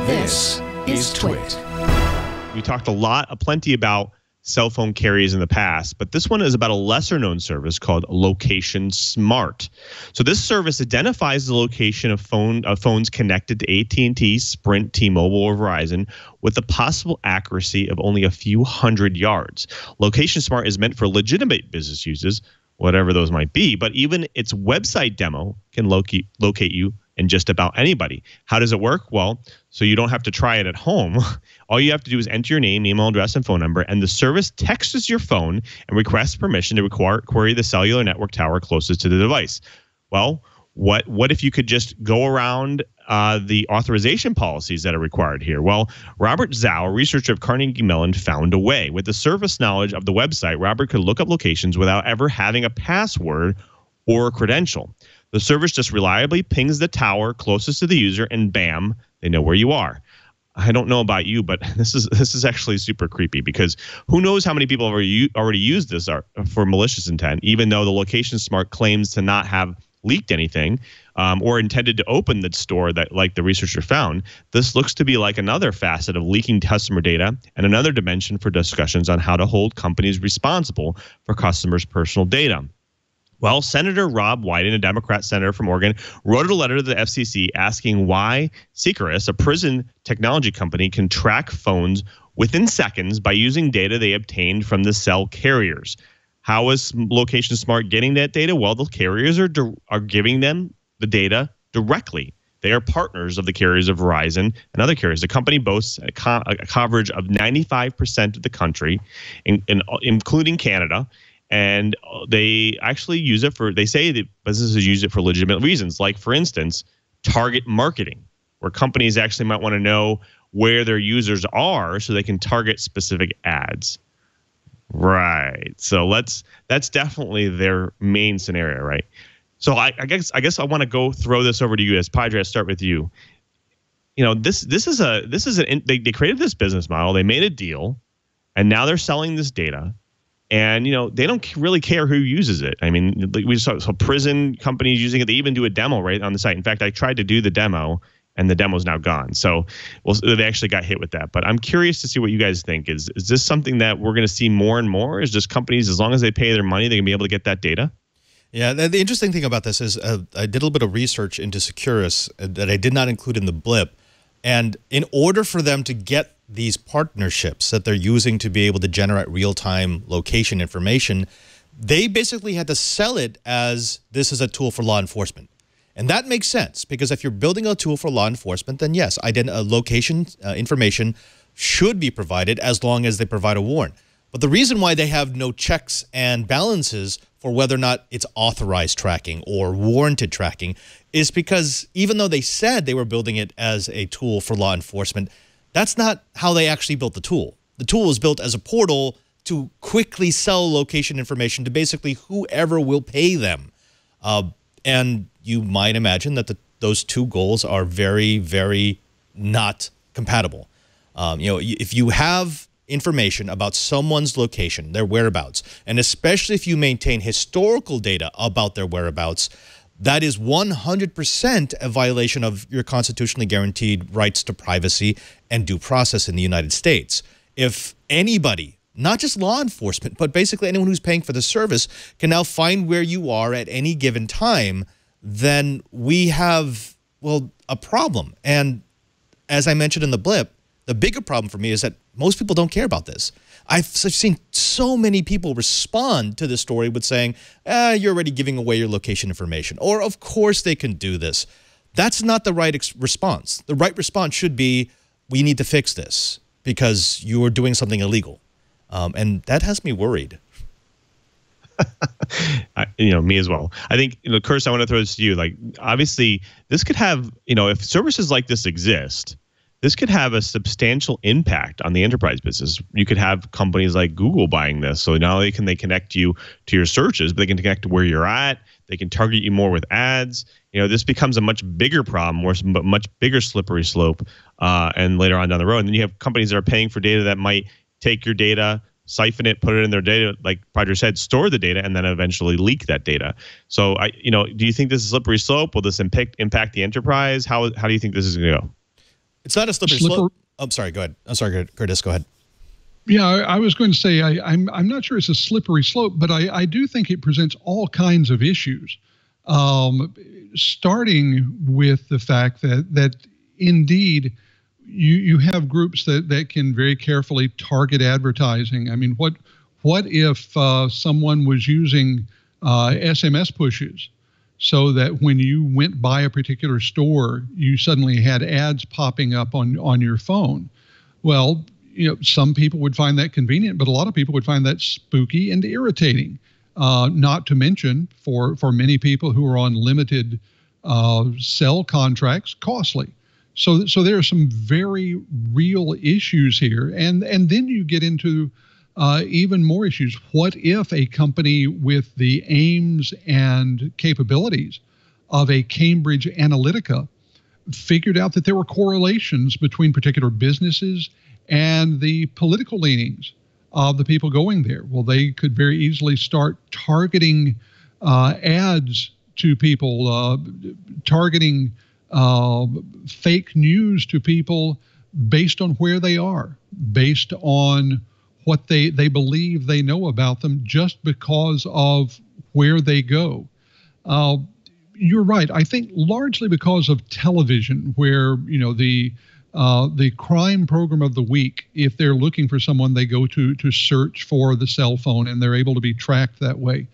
This is TWiT. We talked plenty about cell phone carriers in the past, but this one is about a lesser-known service called LocationSmart. So this service identifies the location of phones connected to AT&T, Sprint, T-Mobile, or Verizon with the possible accuracy of only a few hundred yards. LocationSmart is meant for legitimate business uses, whatever those might be, but even its website demo can locate you and just about anybody. How does it work? Well, so you don't have to try it at home. All you have to do is enter your name, email address, and phone number, and the service texts your phone and requests permission to query the cellular network tower closest to the device. Well, what if you could just go around the authorization policies that are required here? Well, Robert Zhao, a researcher of Carnegie Mellon, found a way. With the service knowledge of the website, Robert could look up locations without ever having a password or a credential. The service just reliably pings the tower closest to the user, and bam, they know where you are. I don't know about you, but this is actually super creepy, because who knows how many people have already used this for malicious intent, even though the LocationSmart claims to not have leaked anything or intended to open the store that, like the researcher found. This looks to be like another facet of leaking customer data and another dimension for discussions on how to hold companies responsible for customers' personal data. Well, Senator Rob Wyden, a Democrat senator from Oregon, wrote a letter to the FCC asking why Securus, a prison technology company, can track phones within seconds by using data they obtained from the cell carriers. How is LocationSmart getting that data? Well, the carriers are giving them the data directly. They are partners of the carriers of Verizon and other carriers. The company boasts a coverage of 95% of the country, including Canada. And they actually use it they say that businesses use it for legitimate reasons, like, for instance, target marketing, where companies actually might want to know where their users are so they can target specific ads. Right. So that's definitely their main scenario, right? So I guess I want to throw this over to you, as Padre. I'll start with you. You know, they created this business model, they made a deal, and now they're selling this data. And, you know, they don't really care who uses it. I mean, we saw prison companies using it. They even do a demo right on the site. In fact, I tried to do the demo, and the demo's now gone. So they actually got hit with that. But I'm curious to see what you guys think. Is this something that we're going to see more and more? Is just companies, as long as they pay their money, they can be able to get that data? Yeah, the interesting thing about this is I did a little bit of research into Securus that I did not include in the blip. And in order for them to get these partnerships that they're using to be able to generate real-time location information, they basically had to sell it as this is a tool for law enforcement. And that makes sense, because if you're building a tool for law enforcement, then yes, location information should be provided as long as they provide a warrant. But the reason why they have no checks and balances for whether or not it's authorized tracking or warranted tracking is because even though they said they were building it as a tool for law enforcement, that's not how they actually built the tool. The tool was built as a portal to quickly sell location information to basically whoever will pay them. And you might imagine that those two goals are very, very not compatible. You know, if you have information about someone's location, their whereabouts, and especially if you maintain historical data about their whereabouts, that is 100% a violation of your constitutionally guaranteed rights to privacy and due process in the United States. If anybody, not just law enforcement, but basically anyone who's paying for the service, can now find where you are at any given time, then we have, well, a problem. And as I mentioned in the blip, the bigger problem for me is that most people don't care about this. I've seen so many people respond to this story with saying, you're already giving away your location information, or of course they can do this. That's not the right response. The right response should be, we need to fix this because you are doing something illegal. And that has me worried. You know, me as well. I think, you know, Curt, I want to throw this to you. Like, obviously, this could have, you know, if services like this exist, this could have a substantial impact on the enterprise business. You could have companies like Google buying this. So not only can they connect you to your searches, but they can connect to where you're at. They can target you more with ads. You know, this becomes a much bigger problem, much bigger slippery slope, and later on down the road. And then you have companies that are paying for data that might take your data, siphon it, put it in their data, like Roger said, store the data, and then eventually leak that data. So, you know, do you think this is a slippery slope? Will this impact the enterprise? How do you think this is going to go? It's not a slippery slope. I'm sorry, go ahead. I'm sorry, Curtis, go ahead. Yeah, I was going to say I'm not sure it's a slippery slope, but I do think it presents all kinds of issues, starting with the fact that indeed you have groups that can very carefully target advertising. I mean, what if someone was using SMS pushes so that when you went by a particular store, you suddenly had ads popping up on your phone? Well, some people would find that convenient, but a lot of people would find that spooky and irritating. Not to mention, for many people who are on limited cell contracts, costly. So there are some very real issues here, and then you get into even more issues. What if a company with the aims and capabilities of a Cambridge Analytica figured out that there were correlations between particular businesses and the political leanings of the people going there? Well, they could very easily start targeting ads to people, targeting fake news to people based on where they are, based on what they believe they know about them, just because of where they go. You're right. I think largely because of television, where the crime program of the week, if they're looking for someone, they go to search for the cell phone, and they're able to be tracked that way.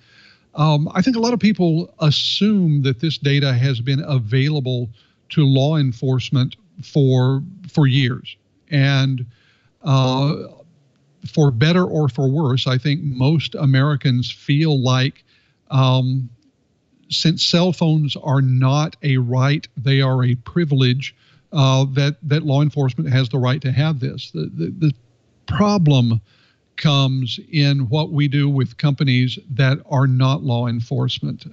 I think a lot of people assume that this data has been available to law enforcement for years. And for better or for worse, I think most Americans feel like since cell phones are not a right, they are a privilege, that law enforcement has the right to have this. The problem comes in what we do with companies that are not law enforcement.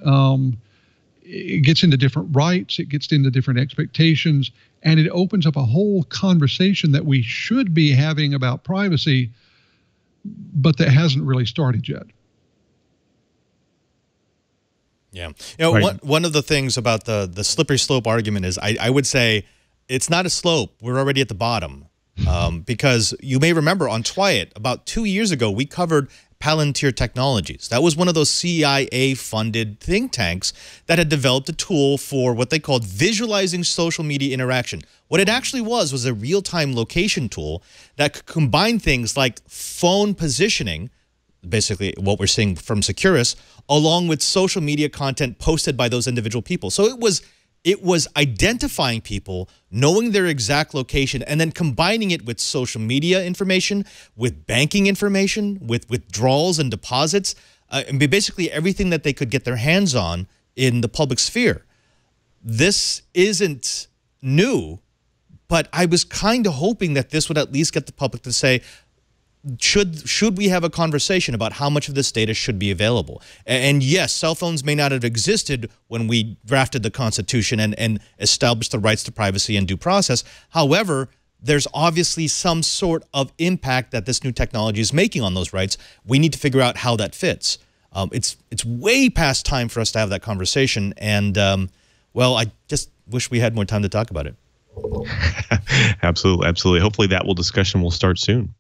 It gets into different rights, it gets into different expectations, and it opens up a whole conversation that we should be having about privacy, but that hasn't really started yet. Yeah. Right. One of the things about the slippery slope argument is I would say it's not a slope. We're already at the bottom. Because you may remember on TWiT, about 2 years ago, we covered Palantir Technologies. That was one of those CIA-funded think tanks that had developed a tool for what they called visualizing social media interaction. What it actually was a real-time location tool that could combine things like phone positioning, basically what we're seeing from Securus, along with social media content posted by those individual people. So it was identifying people, knowing their exact location, and then combining it with social media information, with banking information, with withdrawals and deposits, and basically everything that they could get their hands on in the public sphere. This isn't new, but I was kind of hoping that this would at least get the public to say, should we have a conversation about how much of this data should be available? And yes, cell phones may not have existed when we drafted the Constitution and established the rights to privacy and due process. However, there's obviously some sort of impact that this new technology is making on those rights. We need to figure out how that fits. It's way past time for us to have that conversation. And, well, I just wish we had more time to talk about it. Absolutely. Absolutely. Hopefully that discussion will start soon.